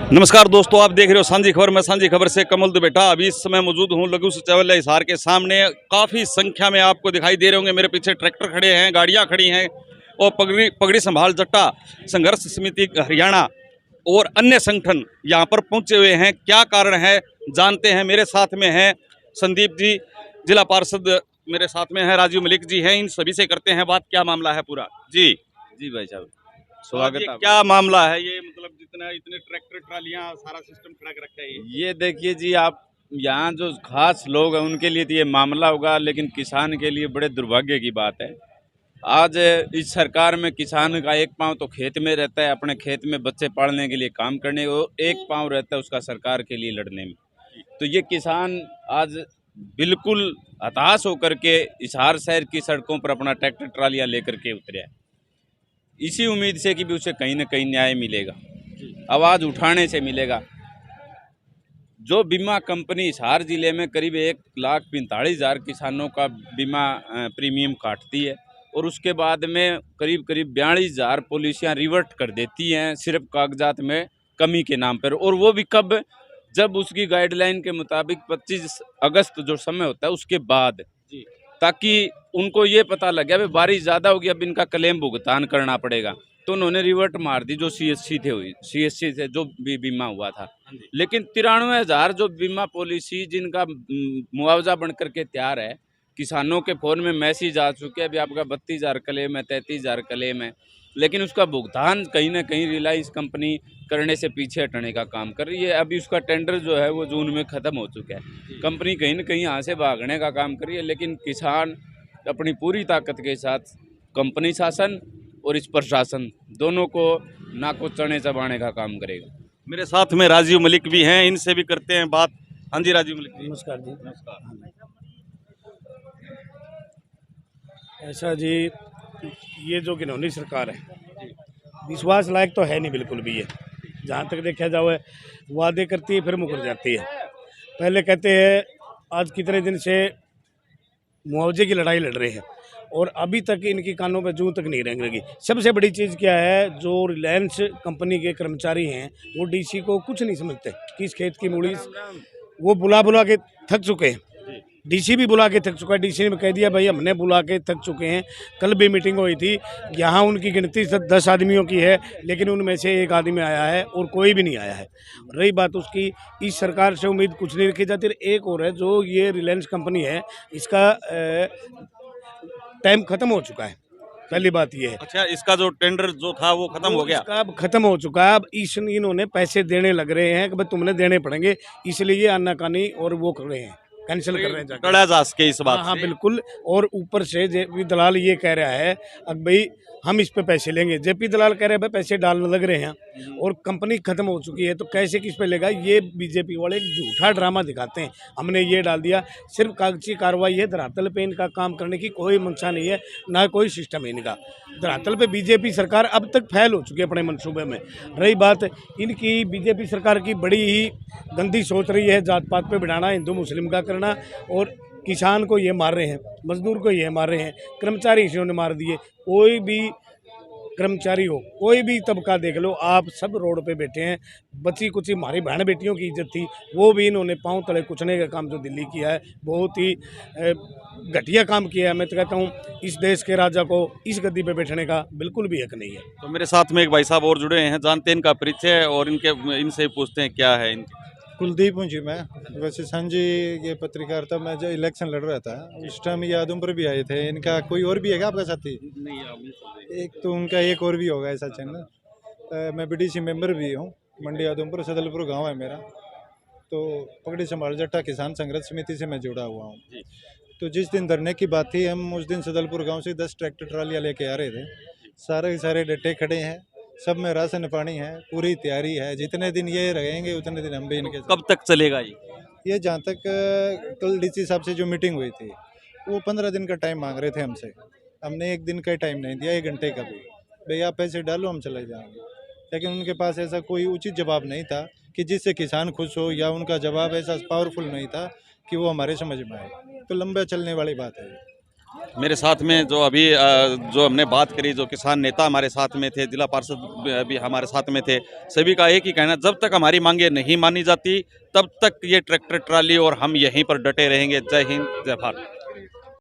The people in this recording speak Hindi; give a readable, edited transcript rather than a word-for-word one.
नमस्कार दोस्तों, आप देख रहे हो सांझी खबर। मैं सांझी खबर से कमल दुबेटा। अभी इस समय मौजूद हूँ लघु सचिवालय हिसार के सामने। काफ़ी संख्या में आपको दिखाई दे रहे होंगे। मेरे पीछे ट्रैक्टर खड़े हैं, गाड़ियाँ खड़ी हैं और पगड़ी संभाल जट्टा संघर्ष समिति हरियाणा और अन्य संगठन यहाँ पर पहुँचे हुए हैं। क्या कारण है जानते हैं। मेरे साथ में हैं संदीप जी, जिला पार्षद मेरे साथ में है, राजीव मलिक जी हैं। इन सभी से करते हैं बात, क्या मामला है पूरा। जी जी भाई साहब, स्वागत स्वागत है। है। क्या मामला है ये, मतलब जितना इतने ट्रैक्टर ट्रालियां सारा सिस्टम खड़ा कर रखा है ये देखिए जी, आप यहाँ जो खास लोग हैं उनके लिए तो ये मामला होगा, लेकिन किसान के लिए बड़े दुर्भाग्य की बात है। आज इस सरकार में किसान का एक पांव तो खेत में रहता है, अपने खेत में बच्चे पालने के लिए काम करने, और एक पांव रहता है उसका सरकार के लिए लड़ने में। तो ये किसान आज बिल्कुल हताश होकर के हिसार शहर की सड़कों पर अपना ट्रैक्टर ट्रालियाँ लेकर के उतरे है, इसी उम्मीद से कि भी उसे कहीं ना कहीं न्याय मिलेगा, आवाज़ उठाने से मिलेगा। जो बीमा कंपनी हिसार जिले में करीब 1,45,000 किसानों का बीमा प्रीमियम काटती है, और उसके बाद में करीब 42,000 पॉलिसियाँ रिवर्ट कर देती हैं सिर्फ कागजात में कमी के नाम पर। और वो भी कब, जब उसकी गाइडलाइन के मुताबिक 25 अगस्त जो समय होता है उसके बाद, ताकि उनको ये पता लगे भाई बारिश ज़्यादा होगी, अब इनका क्लेम भुगतान करना पड़ेगा। तो उन्होंने रिवर्ट मार दी जो सीएससी से जो भी बीमा हुआ था। लेकिन 93,000 जो बीमा पॉलिसी जिनका मुआवजा बन करके तैयार है, किसानों के फ़ोन में मैसेज आ चुके हैं, अभी आपका 32,000 क्लेम है, 33,000 क्लेम है, लेकिन उसका भुगतान कहीं ना कहीं रिलायंस कंपनी करने से पीछे हटने का काम कर रही है। अभी उसका टेंडर जो है वो जून में ख़त्म हो चुका है। कंपनी कहीं ना कहीं यहाँ से भागने का काम कर रही है, लेकिन किसान अपनी पूरी ताकत के साथ कंपनी शासन और इस प्रशासन दोनों को नाको चने चबाने का काम करेगा। मेरे साथ में राजीव मलिक भी हैं, इनसे भी करते हैं बात। हाँ जी राजीव मलिक जी। नमस्कार जी। नमस्कार। ऐसा जी, ये जो घिनौनी सरकार है, विश्वास लायक तो है नहीं बिल्कुल भी। ये जहाँ तक देखा जाए, वादे करती है फिर मुकर जाती है। पहले कहते हैं आज कितने दिन से मुआवजे की लड़ाई लड़ रहे हैं, और अभी तक इनकी कानों पे जूं तक नहीं रेंग लगी। सबसे बड़ी चीज़ क्या है, जो रिलायंस कंपनी के कर्मचारी हैं वो डीसी को कुछ नहीं समझते। किस खेत की मूड़ी वो बुला बुला के थक चुके हैं। डीसी भी बुला के थक चुका है। डीसी ने कह दिया भाई हमने बुला के थक चुके हैं। कल भी मीटिंग हुई थी, यहाँ उनकी गिनती 10 आदमियों की है, लेकिन उनमें से एक आदमी आया है और कोई भी नहीं आया है। रही बात उसकी, इस सरकार से उम्मीद कुछ नहीं रखी जाती। एक और है, जो ये रिलायंस कंपनी है, इसका टाइम खत्म हो चुका है। पहली बात ये है। अच्छा, इसका जो टेंडर जो था वो खत्म हो गया। इसका अब खत्म हो चुका है। अब इन्होंने पैसे देने लग रहे हैं कि भाई तुमने देने पड़ेंगे, इसलिए ये आनाकानी और वो कर रहे हैं, कैंसिल कर रहे हैं जाके। टड़ा जास के इस बात हाँ से। बिल्कुल। और ऊपर से जेपी दलाल ये कह रहा है अब भाई हम इस पे पैसे लेंगे। जेपी दलाल कह रहे हैं भाई पैसे डालने लग रहे हैं और कंपनी खत्म हो चुकी है, तो कैसे किस पे लेगा। ये बीजेपी वाले एक झूठा ड्रामा दिखाते हैं। हमने ये डाल दिया, सिर्फ कागजी कार्रवाई है, धरातल पे इनका काम करने की कोई मंशा नहीं है, ना कोई सिस्टम है इनका। धरातल पे बीजेपी सरकार अब तक फैल हो चुकी है अपने मंसूबे में। रही बात इनकी, बीजेपी सरकार की बड़ी ही गंदी सोच रही है जात पात पे बिठाना, हिंदू मुस्लिम का करना, और किसान को ये मार रहे हैं, मजदूर को ये मार रहे हैं, कर्मचारी इन्होंने मार दिए। कोई भी कर्मचारी हो, कोई भी तबका देख लो, आप सब रोड पे बैठे हैं। बची कुछ हमारी बहन बेटियों की इज्जत थी, वो भी इन्होंने पांव तले कुचने का काम जो दिल्ली किया है, बहुत ही घटिया काम किया है। मैं तो कहता हूँ इस देश के राजा को इस गद्दी पे बैठने का बिल्कुल भी हक नहीं है। तो मेरे साथ में एक भाई साहब और जुड़े हैं, जानते हैं इनका परिचय और इनसे पूछते हैं क्या है इनके। कुलदीप हूँ जी मैं। वैसे संजय ये पत्रकारिता में जो इलेक्शन लड़ रहा था उस टाइम ये आदमपुर भी आए थे। इनका कोई और भी है क्या आपका साथी? नहीं, एक तो उनका एक और भी होगा ऐसा चैनल। मैं बीडीसी मेंबर भी हूँ। मंडी आदमपुर सदलपुर गांव है मेरा। तो पगड़ी संभाल जट्टा किसान संघर्ष समिति से मैं जुड़ा हुआ हूँ। तो जिस दिन धरने की बात थी, हम उस दिन सदलपुर गाँव से 10 ट्रैक्टर ट्रालियाँ लेके आ रहे थे। सारे के सारे डटे खड़े हैं, सब में राशन पानी है, पूरी तैयारी है। जितने दिन ये रहेंगे उतने दिन हम भी इनके साथ। कब तक चलेगा ये जहाँ तक कल डीसी साहब से जो मीटिंग हुई थी, वो 15 दिन का टाइम मांग रहे थे हमसे। हमने एक दिन का टाइम नहीं दिया, 1 घंटे का भी। भाई आप पैसे डालो हम चले जाएंगे, लेकिन उनके पास ऐसा कोई उचित जवाब नहीं था कि जिससे किसान खुश हो, या उनका जवाब ऐसा पावरफुल नहीं था कि वो हमारे समझ में आए। तो लंबा चलने वाली बात है। मेरे साथ में जो अभी जो हमने बात करी, जो किसान नेता हमारे साथ में थे, जिला पार्षद भी हमारे साथ में थे, सभी का एक ही कहना, जब तक हमारी मांगें नहीं मानी जाती तब तक ये ट्रैक्टर ट्राली और हम यहीं पर डटे रहेंगे। जय हिंद, जय भारत।